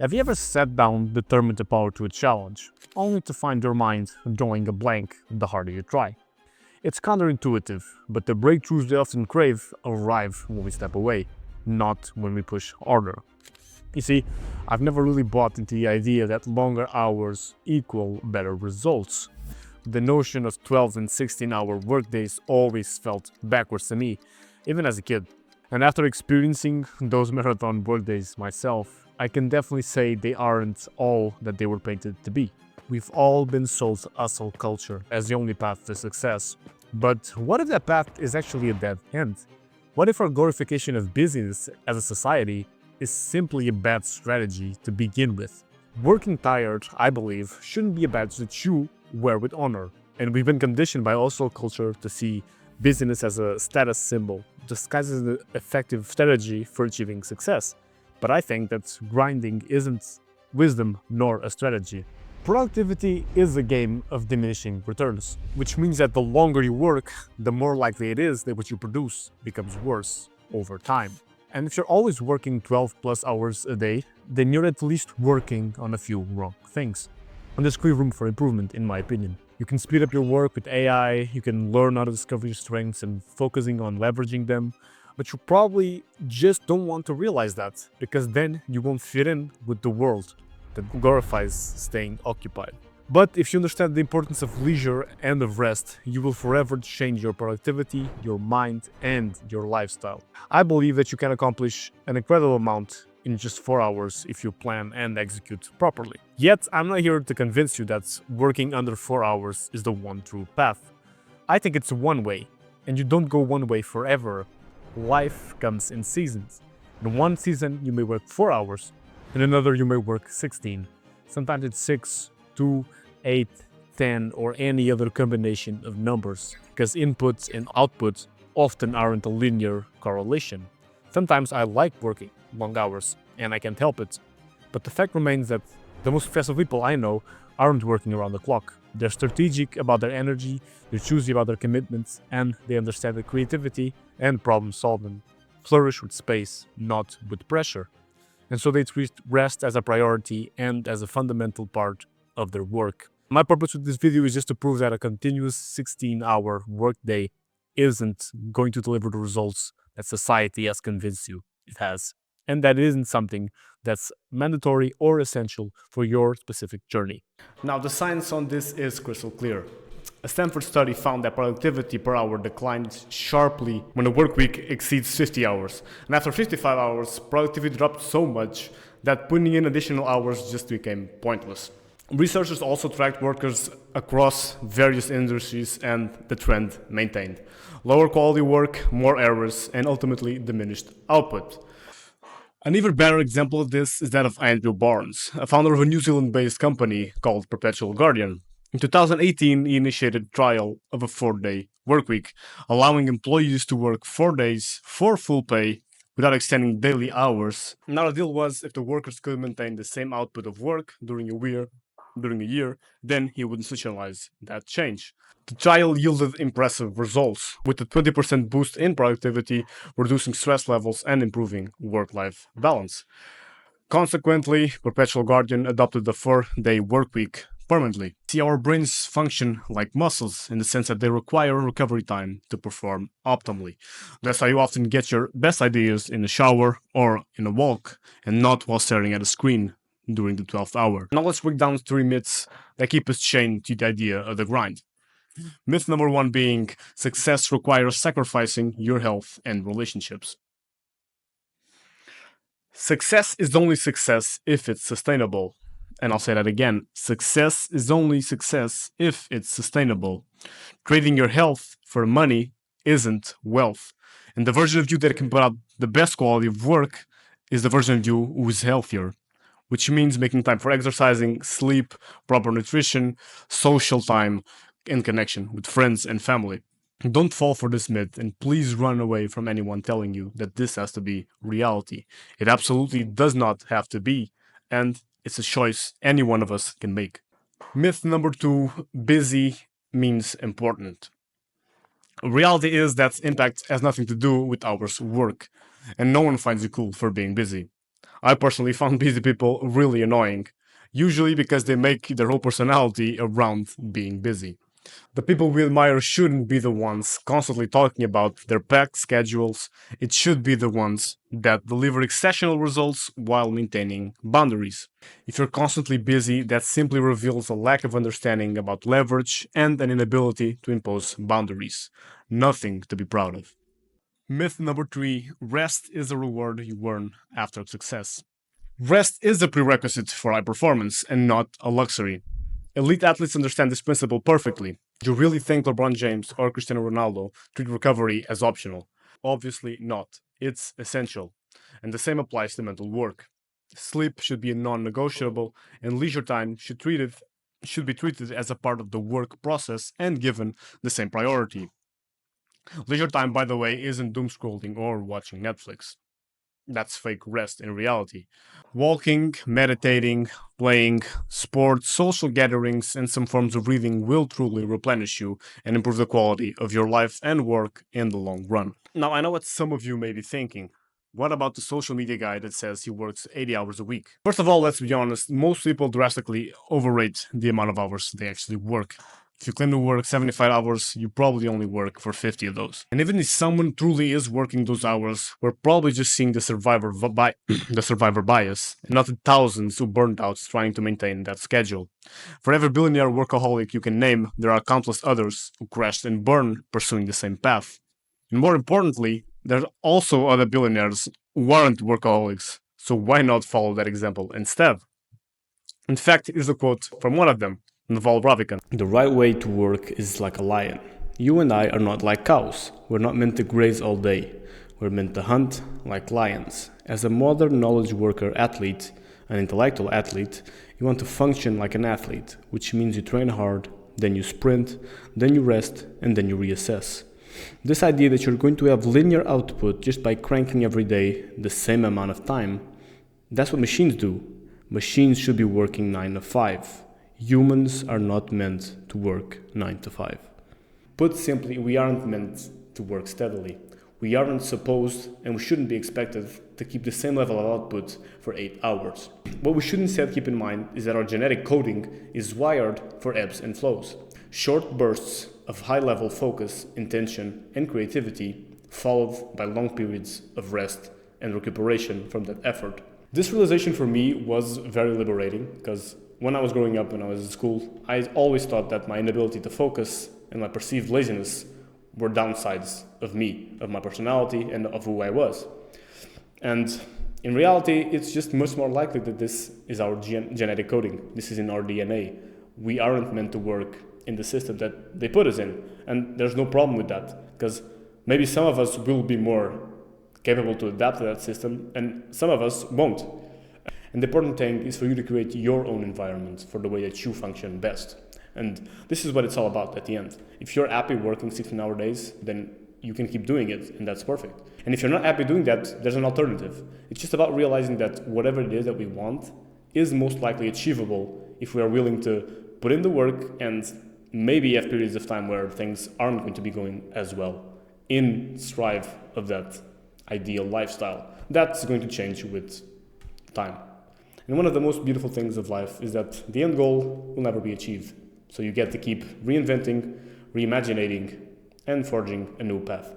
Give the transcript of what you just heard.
Have you ever sat down determined to power to a challenge, only to find your mind drawing a blank the harder you try? It's counterintuitive, but the breakthroughs we often crave arrive when we step away, not when we push harder. You see, I've never really bought into the idea that longer hours equal better results. The notion of 12 and 16-hour workdays always felt backwards to me, even as a kid. And after experiencing those marathon workdays myself, I can definitely say they aren't all that they were painted to be. We've all been sold hustle culture as the only path to success. But what if that path is actually a dead end? What if our glorification of busyness as a society is simply a bad strategy to begin with? Working tired, I believe, shouldn't be a badge that you wear with honor. And we've been conditioned by hustle culture to see busyness as a status symbol, disguised as an effective strategy for achieving success. But I think that grinding isn't wisdom nor a strategy. Productivity is a game of diminishing returns, which means that the longer you work, the more likely it is that what you produce becomes worse over time. And if you're always working 12 plus hours a day, then you're at least working on a few wrong things. And there's clear room for improvement, in my opinion. You can speed up your work with AI, you can learn how to discover your strengths and focusing on leveraging them, but you probably just don't want to realize that, because then you won't fit in with the world that glorifies staying occupied. But if you understand the importance of leisure and of rest, you will forever change your productivity, your mind, and your lifestyle. I believe that you can accomplish an incredible amount in just 4 hours if you plan and execute properly. Yet, I'm not here to convince you that working under 4 hours is the one true path. I think it's one way, and you don't go one way forever. Life comes in seasons. In one season, you may work 4 hours, in another, you may work 16. Sometimes it's 6, 2, 8, 10, or any other combination of numbers, because inputs and outputs often aren't a linear correlation. Sometimes I like working long hours, and I can't help it. But the fact remains that the most successful people I know aren't working around the clock. They're strategic about their energy, they're choosy about their commitments, and they understand that creativity and problem solving flourish with space, not with pressure. And so they treat rest as a priority and as a fundamental part of their work. My purpose with this video is just to prove that a continuous 16-hour workday isn't going to deliver the results that society has convinced you it has, and that it isn't something that's mandatory or essential for your specific journey. Now, the science on this is crystal clear. A Stanford study found that productivity per hour declines sharply when a work week exceeds 50 hours. And after 55 hours, productivity dropped so much that putting in additional hours just became pointless. Researchers also tracked workers across various industries, and the trend maintained. Lower quality work, more errors, and ultimately diminished output. An even better example of this is that of Andrew Barnes, a founder of a New Zealand-based company called Perpetual Guardian. In 2018, he initiated a trial of a 4-day workweek, allowing employees to work 4 days for full pay without extending daily hours. Now the deal was, if the workers could maintain the same output of work during a year, then he would institutionalize that change. The trial yielded impressive results, with a 20% boost in productivity, reducing stress levels and improving work-life balance. Consequently, Perpetual Guardian adopted the 4-day workweek permanently. See, our brains function like muscles in the sense that they require recovery time to perform optimally. That's how you often get your best ideas in a shower or in a walk, and not while staring at a screen during the 12th hour. Now let's break down 3 myths that keep us chained to the idea of the grind. Myth number 1 being, success requires sacrificing your health and relationships. Success is only success if it's sustainable. And I'll say that again, success is only success if it's sustainable. Trading your health for money isn't wealth. And the version of you that can put out the best quality of work is the version of you who is healthier, which means making time for exercising, sleep, proper nutrition, social time, and connection with friends and family. Don't fall for this myth, and please run away from anyone telling you that this has to be reality. It absolutely does not have to be, and it's a choice any one of us can make. Myth number 2, busy means important. Reality is that impact has nothing to do with hours of work, and no one finds you cool for being busy. I personally found busy people really annoying, usually because they make their whole personality around being busy. The people we admire shouldn't be the ones constantly talking about their packed schedules. It should be the ones that deliver exceptional results while maintaining boundaries. If you're constantly busy, that simply reveals a lack of understanding about leverage and an inability to impose boundaries. Nothing to be proud of. Myth number 3: rest is a reward you earn after success. Rest is a prerequisite for high performance and not a luxury. Elite athletes understand this principle perfectly. Do you really think LeBron James or Cristiano Ronaldo treat recovery as optional? Obviously not. It's essential. And the same applies to mental work. Sleep should be a non-negotiable, and leisure time should be treated as a part of the work process and given the same priority. Leisure time, by the way, isn't doom scrolling or watching Netflix. That's fake rest in reality. Walking, meditating, playing, sports, social gatherings, and some forms of reading will truly replenish you and improve the quality of your life and work in the long run. Now, I know what some of you may be thinking. What about the social media guy that says he works 80 hours a week? First of all, let's be honest, most people drastically overrate the amount of hours they actually work. If you claim to work 75 hours, you probably only work for 50 of those. And even if someone truly is working those hours, we're probably just seeing the the survivor bias, and not the thousands who burned out trying to maintain that schedule. For every billionaire workaholic you can name, there are countless others who crashed and burned pursuing the same path. And more importantly, there are also other billionaires who aren't workaholics, so why not follow that example instead? In fact, here's a quote from one of them, Naval Ravikant. The right way to work is like a lion. You and I are not like cows. We're not meant to graze all day. We're meant to hunt like lions. As a modern knowledge worker athlete, an intellectual athlete, you want to function like an athlete, which means you train hard, then you sprint, then you rest, and then you reassess. This idea that you're going to have linear output just by cranking every day the same amount of time, that's what machines do. Machines should be working 9 to 5. Humans are not meant to work 9 to 5. Put simply, we aren't meant to work steadily. We aren't supposed and we shouldn't be expected to keep the same level of output for 8 hours. What we should instead keep in mind is that our genetic coding is wired for ebbs and flows. Short bursts of high-level focus, intention, and creativity, followed by long periods of rest and recuperation from that effort. This realization for me was very liberating because when I was growing up, when I was in school, I always thought that my inability to focus and my perceived laziness were downsides of me, of my personality, and of who I was. And in reality, it's just much more likely that this is our genetic coding. This is in our DNA. We aren't meant to work in the system that they put us in. And there's no problem with that, because maybe some of us will be more capable to adapt to that system, and some of us won't. And the important thing is for you to create your own environment for the way that you function best. And this is what it's all about at the end. If you're happy working 16-hour days, then you can keep doing it, and that's perfect. And if you're not happy doing that, there's an alternative. It's just about realizing that whatever it is that we want is most likely achievable if we are willing to put in the work and maybe have periods of time where things aren't going to be going as well in strive of that ideal lifestyle. That's going to change with time. And one of the most beautiful things of life is that the end goal will never be achieved. So you get to keep reinventing, reimagining, and forging a new path.